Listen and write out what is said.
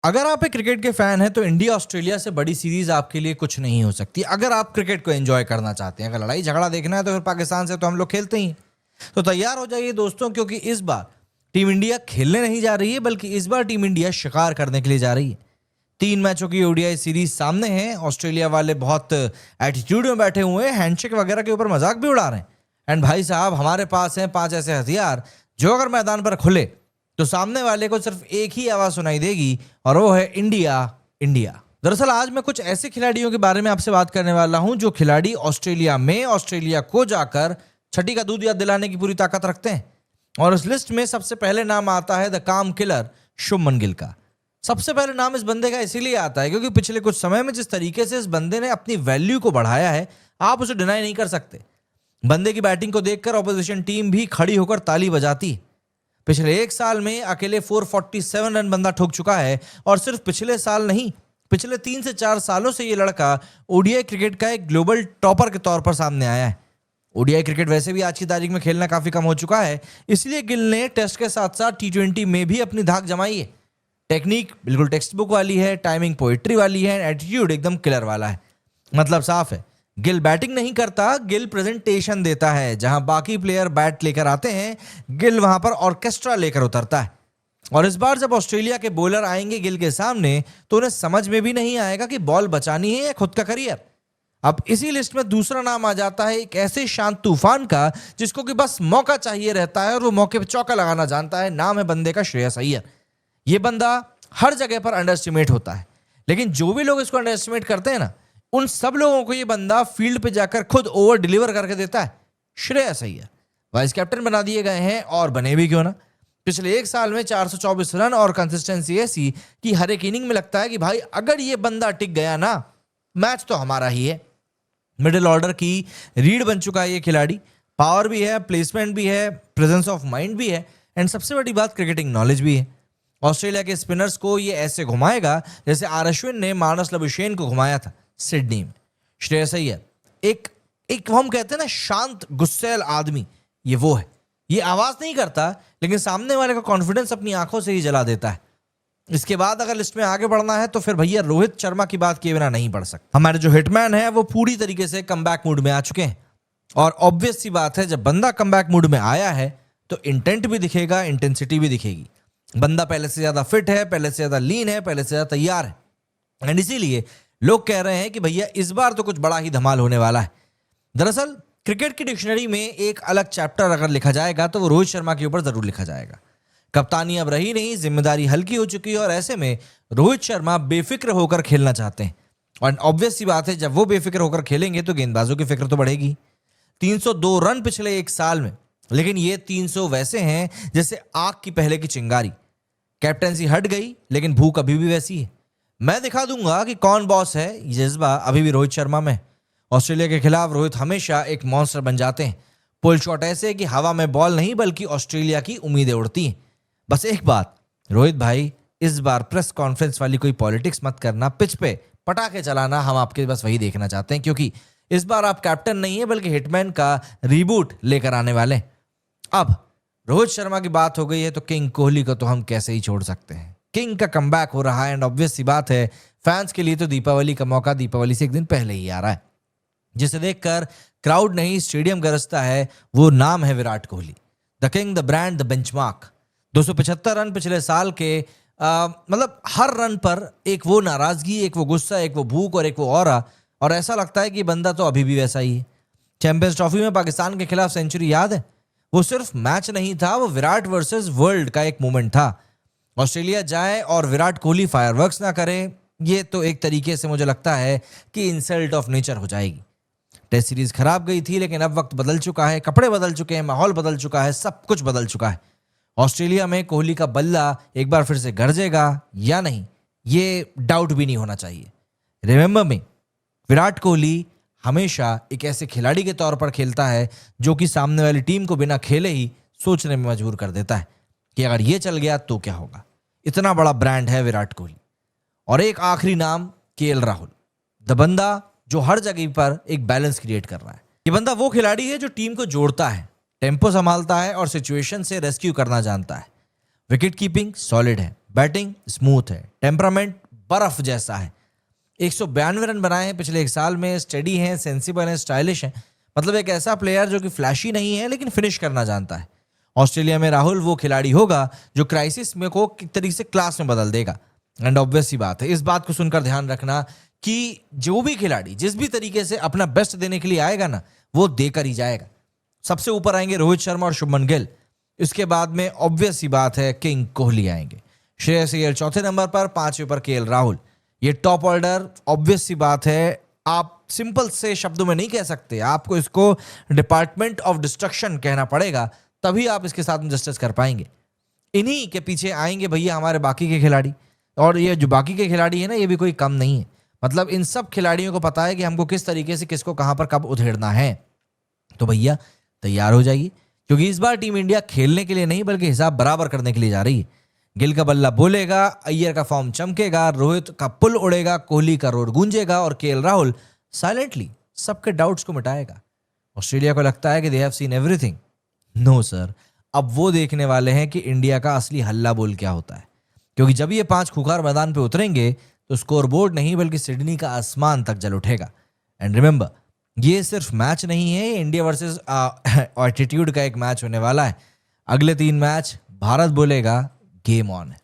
अगर आप एक क्रिकेट के फैन हैं तो इंडिया ऑस्ट्रेलिया से बड़ी सीरीज आपके लिए कुछ नहीं हो सकती। अगर आप क्रिकेट को एंजॉय करना चाहते हैं, अगर लड़ाई झगड़ा देखना है तो फिर पाकिस्तान से तो हम लोग खेलते ही हैं। तो तैयार हो जाइए दोस्तों, क्योंकि इस बार टीम इंडिया खेलने नहीं जा रही है, बल्कि इस बार टीम इंडिया शिकार करने के लिए जा रही है। 3 मैचों की ओडीआई सीरीज सामने है। ऑस्ट्रेलिया वाले बहुत एटीट्यूड में बैठे हुए हैं, हैंडशेक वगैरह के ऊपर मजाक भी उड़ा रहे हैं। एंड भाई साहब, हमारे पास हैं 5 ऐसे हथियार जो अगर मैदान पर खुले तो सामने वाले को सिर्फ एक ही आवाज सुनाई देगी, और वो है इंडिया इंडिया। दरअसल आज मैं कुछ ऐसे खिलाड़ियों के बारे में आपसे बात करने वाला हूं जो खिलाड़ी ऑस्ट्रेलिया में ऑस्ट्रेलिया को जाकर छठी का दूध याद दिलाने की पूरी ताकत रखते हैं। और इस लिस्ट में सबसे पहले नाम आता है द काम किलर शुभमन गिल का। सबसे पहले नाम इस बंदे का इसीलिए आता है क्योंकि पिछले कुछ समय में जिस तरीके से इस बंदे ने अपनी वैल्यू को बढ़ाया है, आप उसे डिनाई नहीं कर सकते। बंदे की बैटिंग को देखकर ऑपोजिशन टीम भी खड़ी होकर ताली बजाती है। पिछले 1 साल में अकेले 447 रन बंदा ठोक चुका है। और सिर्फ पिछले साल नहीं, पिछले 3 से 4 सालों से ये लड़का ओडीआई क्रिकेट का एक ग्लोबल टॉपर के तौर पर सामने आया है। ओडीआई क्रिकेट वैसे भी आज की तारीख में खेलना काफी कम हो चुका है, इसलिए गिल ने टेस्ट के साथ साथ T20 में भी अपनी धाक जमाई है। टेक्निक बिल्कुल टेक्स्ट बुक वाली है, टाइमिंग पोएट्री वाली है, एटीट्यूड एकदम किलर वाला है। मतलब साफ है, गिल बैटिंग नहीं करता, गिल प्रेजेंटेशन देता है। जहां बाकी प्लेयर बैट लेकर आते हैं, गिल वहां पर ऑर्केस्ट्रा लेकर उतरता है। और इस बार जब ऑस्ट्रेलिया के बॉलर आएंगे गिल के सामने, तो उन्हें समझ में भी नहीं आएगा कि बॉल बचानी है या खुद का करियर। अब इसी लिस्ट में दूसरा नाम आ जाता है एक ऐसे शांत तूफान का जिसको कि बस मौका चाहिए रहता है और वो मौके पर चौका लगाना जानता है। नाम है बंदे का श्रेयस अय्यर। ये बंदा हर जगह पर अंडर एस्टिमेट होता है, लेकिन जो भी लोग इसको अंडर एस्टिमेट करते हैं ना, उन सब लोगों को ये बंदा फील्ड पे जाकर खुद ओवर डिलीवर करके देता है। श्रेयस अय्यर वाइस कैप्टन बना दिए गए हैं, और बने भी क्यों ना। पिछले 1 साल में 424 रन और कंसिस्टेंसी ऐसी कि हर एक इनिंग में लगता है कि भाई अगर ये बंदा टिक गया ना, मैच तो हमारा ही है। मिडिल ऑर्डर की रीड बन चुका है ये खिलाड़ी। पावर भी है, प्लेसमेंट भी है, प्रेजेंस ऑफ माइंड भी है, एंड सबसे बड़ी बात क्रिकेटिंग नॉलेज भी है। ऑस्ट्रेलिया के स्पिनर्स को ये ऐसे घुमाएगा जैसे आर अश्विन ने मानस लबुशेन को घुमाया था सिडनी में। श्रेयस अय्यर एक हम कहते हैं ना शांत गुस्सैल आदमी, ये वो है। ये आवाज नहीं करता, लेकिन सामने वाले का कॉन्फिडेंस अपनी आंखों से ही जला देता है। इसके बाद अगर लिस्ट में आगे बढ़ना है तो फिर भैया रोहित शर्मा की बात किए बिना नहीं बढ़ सकता। हमारे जो हिटमैन है वो पूरी तरीके से कमबैक मूड में आ चुके हैं। और ऑब्वियस सी बात है, जब बंदा कमबैक मूड में आया है तो इंटेंट भी दिखेगा, इंटेंसिटी भी दिखेगी। बंदा पहले से ज्यादा फिट है, पहले से ज्यादा लीन है, पहले से ज्यादा तैयार है। एंड इसीलिए लोग कह रहे हैं कि भैया इस बार तो कुछ बड़ा ही धमाल होने वाला है। दरअसल क्रिकेट की डिक्शनरी में एक अलग चैप्टर अगर लिखा जाएगा तो वो रोहित शर्मा के ऊपर जरूर लिखा जाएगा। कप्तानी अब रही नहीं, जिम्मेदारी हल्की हो चुकी है, और ऐसे में रोहित शर्मा बेफिक्र होकर खेलना चाहते हैं। और ऑब्वियस सी बात है, जब वो बेफिक्र होकर खेलेंगे तो गेंदबाजों की फिक्र तो बढ़ेगी। 302 रन पिछले 1 साल में, लेकिन ये 300 वैसे हैं जैसे आग की पहले की चिंगारी। कैप्टेंसी हट गई, लेकिन भूख अभी भी वैसी है। मैं दिखा दूंगा कि कौन बॉस है, ये जज्बा अभी भी रोहित शर्मा में। ऑस्ट्रेलिया के खिलाफ रोहित हमेशा एक मॉन्स्टर बन जाते हैं। पुल शॉट ऐसे कि हवा में बॉल नहीं बल्कि ऑस्ट्रेलिया की उम्मीदें उड़ती हैं। बस एक बात, रोहित भाई, इस बार प्रेस कॉन्फ्रेंस वाली कोई पॉलिटिक्स मत करना, पिच पे पटाखे चलाना, हम आपके बस वही देखना चाहते हैं। क्योंकि इस बार आप कैप्टन नहीं है बल्कि हिटमैन का रीबूट लेकर आने वाले हैं। अब रोहित शर्मा की बात हो गई है तो किंग कोहली को तो हम कैसे ही छोड़ सकते हैं। किंग का कमबैक हो रहा है, एंड ऑब्वियस सी बात है, फैंस के लिए तो दीपावली का मौका दीपावली से एक दिन पहले ही आ रहा है। जिसे देखकर क्राउड नहीं स्टेडियम गरजता है, वो नाम है Virat Kohli. The king, the brand, the benchmark. 275 run पिछले साल के, मतलब हर रन पर एक वो नाराजगी, एक वो गुस्सा, एक वो भूख और एक वो ऑरा, और ऐसा लगता है कि बंदा तो अभी भी वैसा ही है। चैंपियंस ट्रॉफी में पाकिस्तान के खिलाफ सेंचुरी याद है? वो सिर्फ मैच नहीं था, वो विराट वर्सेस वर्ल्ड का एक मोमेंट था। ऑस्ट्रेलिया जाए और विराट कोहली फायरवर्क्स ना करे, ये तो एक तरीके से मुझे लगता है कि इंसल्ट ऑफ नेचर हो जाएगी। टेस्ट सीरीज खराब गई थी, लेकिन अब वक्त बदल चुका है, कपड़े बदल चुके हैं, माहौल बदल चुका है, सब कुछ बदल चुका है। ऑस्ट्रेलिया में कोहली का बल्ला एक बार फिर से गरजेगा या नहीं, ये डाउट भी नहीं होना चाहिए। रिमेंबर मी, विराट कोहली हमेशा एक ऐसे खिलाड़ी के तौर पर खेलता है जो कि सामने वाली टीम को बिना खेले ही सोचने में मजबूर कर देता है कि अगर ये चल गया तो क्या होगा। इतना बड़ा ब्रांड है विराट कोहली। और एक आखिरी नाम, केएल राहुल, द बंदा जो हर जगह पर एक बैलेंस क्रिएट कर रहा है। ये बंदा वो खिलाड़ी है जो टीम को जोड़ता है, टेम्पो संभालता है और सिचुएशन से रेस्क्यू करना जानता है। विकेट कीपिंग सॉलिड है, बैटिंग स्मूथ है, टेम्परामेंट बर्फ जैसा है, 192 रन बनाए हैं पिछले एक साल में, स्टेडी हैं, सेंसिबल हैं, स्टाइलिश हैं। मतलब एक ऐसा प्लेयर जो कि फ्लैशी नहीं है लेकिन फिनिश करना जानता है। ऑस्ट्रेलिया में राहुल वो खिलाड़ी होगा जो क्राइसिस में को किस तरीके से क्लास में बदल देगा। एंड ऑब्वियस सी बात है, इस बात को सुनकर ध्यान रखना कि जो भी खिलाड़ी जिस भी तरीके से अपना बेस्ट देने के लिए आएगा ना, वो देकर ही जाएगा। सबसे ऊपर आएंगे रोहित शर्मा और शुभमन गिल, इसके बाद में ऑब्वियस सी बात है किंग कोहली आएंगे, श्रेयस अय्यर चौथे नंबर पर, पांचवें पर केएल राहुल। ये टॉप ऑर्डर ऑब्वियस सी बात है, आप सिंपल से शब्दों में नहीं कह सकते, आपको इसको डिपार्टमेंट ऑफ डिस्ट्रक्शन कहना पड़ेगा, तभी आप इसके साथ में जस्टिस कर पाएंगे। इन्हीं के पीछे आएंगे भैया हमारे बाकी के खिलाड़ी, और ये जो बाकी के खिलाड़ी है ना, ये भी कोई कम नहीं है। मतलब इन सब खिलाड़ियों को पता है कि हमको किस तरीके से किसको कहां पर कब उधेड़ना है। तो भैया तैयार हो जाइए, क्योंकि इस बार टीम इंडिया खेलने के लिए नहीं बल्कि हिसाब बराबर करने के लिए जा रही है। गिल का बल्ला बोलेगा, अय्यर का फॉर्म चमकेगा, रोहित का पुल उड़ेगा, कोहली का रोड गूंजेगा और केएल राहुल साइलेंटली सबके डाउट्स को मिटाएगा। ऑस्ट्रेलिया को लगता है कि they have seen everything. No sir, अब वो देखने वाले हैं कि इंडिया का असली हल्ला बोल क्या होता है, क्योंकि जब ये 5 खूंखार मैदान पे उतरेंगे तो स्कोरबोर्ड नहीं बल्कि सिडनी का आसमान तक जल उठेगा। एंड रिमेंबर, ये सिर्फ मैच नहीं है, ये इंडिया वर्सेस एटीट्यूड का एक मैच होने वाला है। अगले 3 मैच भारत बोलेगा गेम ऑन है।